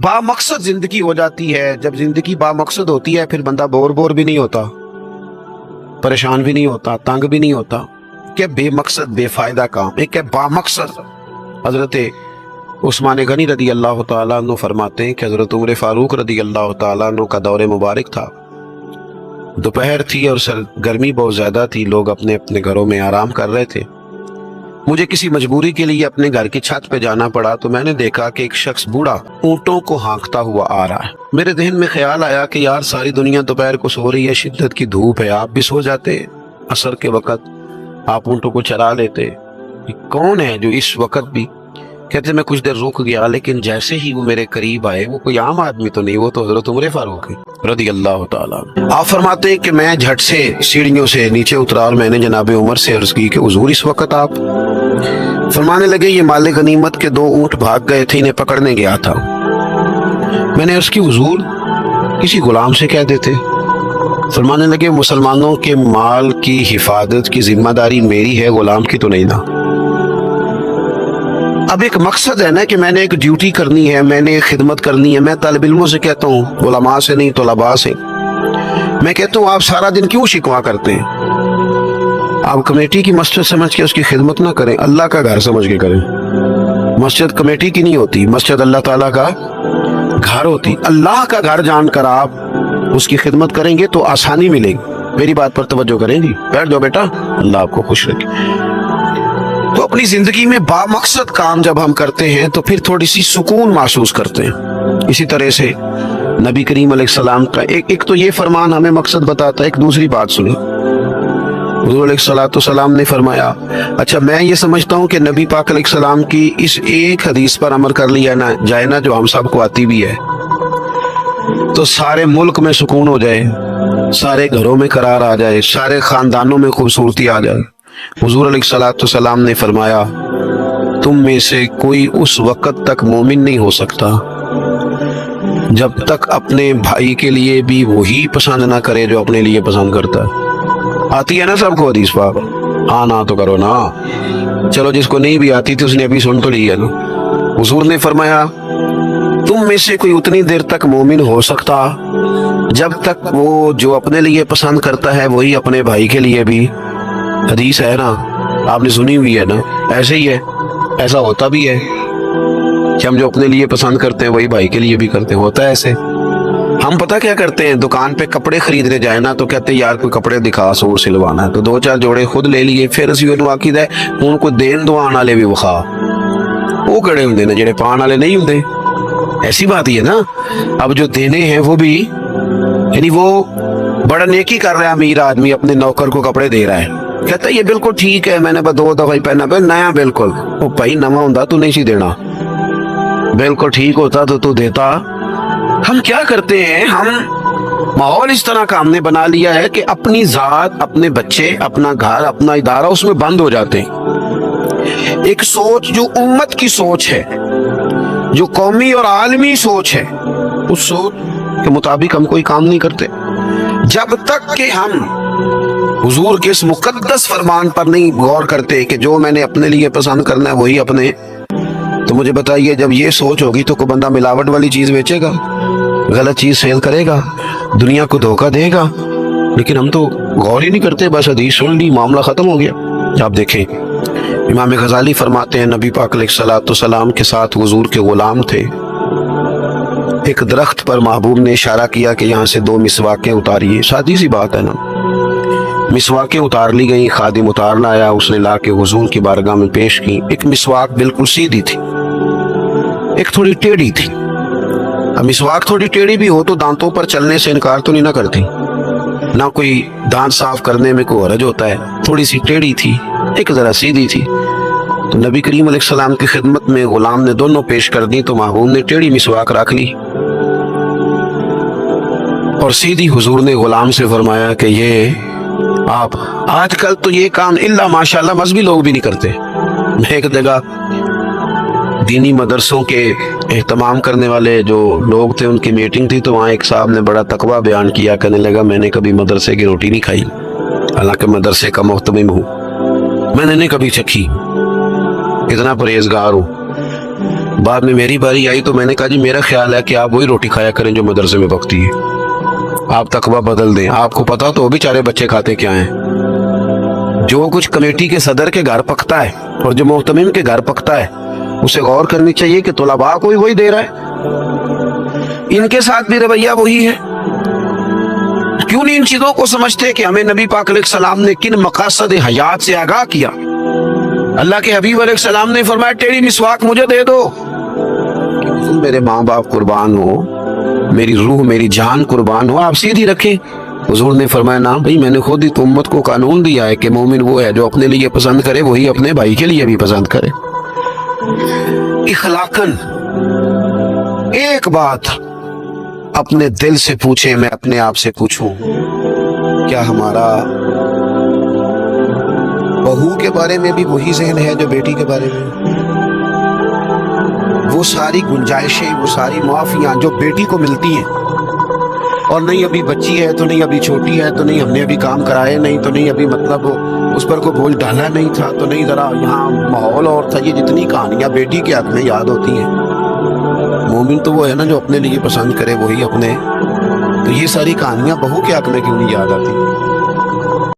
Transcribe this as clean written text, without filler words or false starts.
बामकसद जिंदगी हो जाती है। जब जिंदगी बामकसद होती है फिर बंदा बोर भी नहीं होता, परेशान भी नहीं होता, तंग भी नहीं होता। क्या बेमकसद बेफायदा काम, एक है बामकसद। हजरत उस्मान गनी रदी अल्लाह ताला अन्हु फरमाते हैं कि हजरत उमर फारूक रदी अल्लाह ताला अन्हु का दौरे मुबारक था। दोपहर थी और गर्मी बहुत ज़्यादा थी, लोग अपने अपने घरों में आराम कर रहे थे। मुझे किसी मजबूरी के लिए अपने घर की छत पे जाना पड़ा तो मैंने देखा कि एक शख्स बूढ़ा ऊँटों को हाँकता हुआ आ रहा है। मेरे जहन में ख्याल आया कि यार सारी दुनिया दोपहर को सो रही है, शिद्दत की धूप है, आप भी सो जाते, असर के वक़्त आप ऊँटों को चरा लेते। ये कौन है जो इस वक्त भी? कहते मैं कुछ देर रुक गया, लेकिन जैसे ही वो मेरे करीब आए, वो कोई आम आदमी तो नहीं, वो तो हज़रत उमर फारूक रज़ी अल्लाह ताला। आप फरमाते हैं कि मैं झट से सीढ़ियों से नीचे उतरा और मैंने जनाब उमर से अर्ज़ की कि हुज़ूर इस वक्त आप? फरमाने लगे ये मालिक गनीमत के 2 ऊँट भाग गए थे, इन्हें पकड़ने गया था। मैंने अर्ज़ की हुज़ूर किसी गुलाम से कह देते। फरमाने लगे मुसलमानों के माल की हिफाजत की जिम्मेदारी मेरी है, गुलाम की तो नहीं ना। अब एक मकसद है ना कि मैंने एक ड्यूटी करनी है, मैंने एक खिदमत करनी है। मैं तालिब इल्मों से कहता हूँ, उलमा से नहीं, तलबा से। मैं कहता हूँ आप सारा दिन क्यों शिकवा करते हैं? आप कमेटी की मस्जिद समझ के उसकी खिदमत ना करें, अल्लाह का घर समझ के करें। मस्जिद कमेटी की नहीं होती, मस्जिद अल्लाह ताला का घर होती। अल्लाह का घर जानकर आप उसकी खिदमत करेंगे तो आसानी मिलेगी। मेरी बात पर तवज्जो करेंगी? बैठ जाओ बेटा, अल्लाह आपको खुश रखे। तो अपनी जिंदगी में बामकसद काम जब हम करते हैं तो फिर थोड़ी सी सुकून महसूस करते हैं। इसी तरह से नबी करीम अलैहिस्सलाम का एक तो ये फरमान हमें मकसद बताता है। एक दूसरी बात सुनो, हुज़ूर अलैहिस्सलाम ने फरमाया, अच्छा मैं ये समझता हूँ कि नबी पाक अलैहिस्सलाम की इस एक हदीस पर अमल कर लिया ना जाए ना, जो हम सबको आती भी है, तो सारे मुल्क में सुकून हो जाए, सारे घरों में करार आ जाए, सारे खानदानों में खूबसूरती आ जाए। हुज़ूर अलैहिस्सलाम ने फरमाया तुम में से कोई उस वक़्त तक मोमिन नहीं हो सकता जब तक अपने भाई के लिए भी वही पसंद ना करे जो अपने लिए पसंद करता है। आती है ना सबको हदीस पाक? हाँ ना तो करो ना, चलो जिसको नहीं भी आती थी उसने अभी सुन तो ली है ना। हुज़ूर ने फरमाया तुम में से कोई उतनी देर तक मोमिन हो सकता जब तक वो जो अपने लिए पसंद करता है वही अपने भाई के लिए भी। हदीस है ना, आपने सुनी हुई है ना। ऐसे ही है, ऐसा होता भी है कि हम जो अपने लिए पसंद करते हैं वही भाई के लिए भी करते हैं। होता है ऐसे। हम पता क्या करते हैं, दुकान पे कपड़े खरीदने जाए ना तो कहते हैं यार कोई कपड़े दिखा, सूट सिलवाना है, तो 2-4 जोड़े खुद ले लिए। फिर असी आखी दा उनको देन दुआन वाले भी विखा, वो कड़े होंगे ने जेडे पान वाले नहीं होंगे। ऐसी बात ही है ना। अब जो देने हैं वो भी, यानी वो बड़ा नेकी कर रहा है अमीर आदमी, अपने नौकर को कपड़े दे रहा है, कहता है ये बिल्कुल ठीक है, मैंने बस 2 दफा ही पहना, नया बिल्कुल। वो भाई नवा होता तू नहीं सी देना, बिल्कुल ठीक होता तो तू देता। हम क्या करते हैं, हम माहौल इस तरह का हमने बना लिया है कि अपनी जात, अपने बच्चे, अपना घर, अपना इदारा उसमें बंद हो जाते हैं। एक सोच जो उम्मत की सोच है, जो कौमी और आलमी सोच है, उस सोच के मुताबिक हम कोई काम नहीं करते। जब तक कि हम हुजूर के इस मुकद्दस फरमान पर नहीं गौर करते कि जो मैंने अपने लिए पसंद करना है वही अपने, तो मुझे बताइए जब ये सोच होगी तो कोई बंदा मिलावट वाली चीज बेचेगा, गलत चीज सेल करेगा, दुनिया को धोखा देगा। लेकिन हम तो गौर ही नहीं करते, बस हदीस सुन ली, मामला खत्म हो गया। आप देखें इमाम गजाली फरमाते हैं नबी पाक अलैहिस्सलाम के साथ हुजूर के गुलाम थे। एक दरख्त पर महबूब ने इशारा किया कि यहाँ से 2 मिसवाकें उतारिए। सादी सी बात है ना। मिसवाकें उतार ली गई, खादिम उतारना आया, उसने ला के हुजूर की बारगाह में पेश की। एक मिसवाक बिल्कुल सीधी थी, एक थोड़ी टेढ़ी थी। अब मिसवाक थोड़ी टेढ़ी भी हो तो दांतों पर चलने से इनकार तो नहीं ना करती, ना कोई दांत साफ करने में कोई हरज होता है। थोड़ी सी टेढ़ी थी, एक जरा सीधी थी। तो नबी करीम अलैहिस्सलाम की खिदमत में गुलाम ने दोनों पेश कर दी, तो महबूब ने टेढ़ी मिसवाक रख ली और सीधी। हुजूर ने गुलाम से फरमाया कि ये आप, आजकल तो ये काम इल्ला माशाल्लाह मजहबी लोग भी नहीं करते। मैं एक जगह दीनी मदरसों के एहतमाम करने वाले जो लोग थे उनकी मीटिंग थी, तो वहाँ एक साहब ने बड़ा तकवा बयान किया, कहने लगा मैंने कभी मदरसे की रोटी नहीं खाई, हालांकि मदरसे का मोहतमिम हूँ, मैंने नहीं कभी चखी, इतना परहेजगार हूँ। بعد میں میری باری آئی تو میں نے کہا جی میرا خیال ہے کہ آپ وہی روٹی کھایا کریں جو مدرسے میں پکتی ہے، آپ تقویٰ بدل دیں، آپ کو پتا تو وہ بیچارے بچے کھاتے کیا ہیں۔ جو کچھ کمیٹی کے صدر کے گھر پکتا ہے اور جو محتمم کے گھر پکتا ہے اسے غور کرنی چاہیے کہ طلباء کو وہی دے رہا ہے، ان کے ساتھ بھی رویہ وہی ہے۔ کیوں نہیں ان چیزوں کو سمجھتے کہ ہمیں نبی پاک علیہ السلام نے کن مقاصد حیات سے آگاہ کیا؟ اللہ کے حبیب علیہ السلام نے فرمایا ٹیڑھی مسواک مجھے دے دو، کہ حضور میرے ماں باپ قربان ہو، میری روح میری جان قربان ہو، آپ سیدھی رکھیں۔ حضور نے فرمایا نا بھئی، میں نے خود ہی تو امت کو قانون دیا ہے کہ مومن وہ ہے جو اپنے لیے پسند کرے وہی اپنے بھائی کے لیے بھی پسند کرے۔ اخلاقاً ایک بات اپنے دل سے پوچھیں، میں اپنے آپ سے پوچھوں، کیا ہمارا بہو کے بارے میں بھی وہی ذہن ہے جو بیٹی کے بارے میں؟ وہ ساری گنجائشیں، وہ ساری معافیاں جو بیٹی کو ملتی ہیں، اور نہیں ابھی بچی ہے تو نہیں ابھی چھوٹی ہے تو نہیں ہم نے ابھی کام کرائے نہیں تو نہیں ابھی مطلب اس پر کوئی بوجھ ڈالا نہیں تھا تو نہیں ذرا یہاں ماحول اور تھا، یہ جتنی کہانیاں بیٹی کے حق میں یاد ہوتی ہیں۔ مومن تو وہ ہے نا جو اپنے لیے پسند کرے وہی اپنے، تو یہ ساری کہانیاں بہو کے حق میں کیوں نہیں یاد آتی؟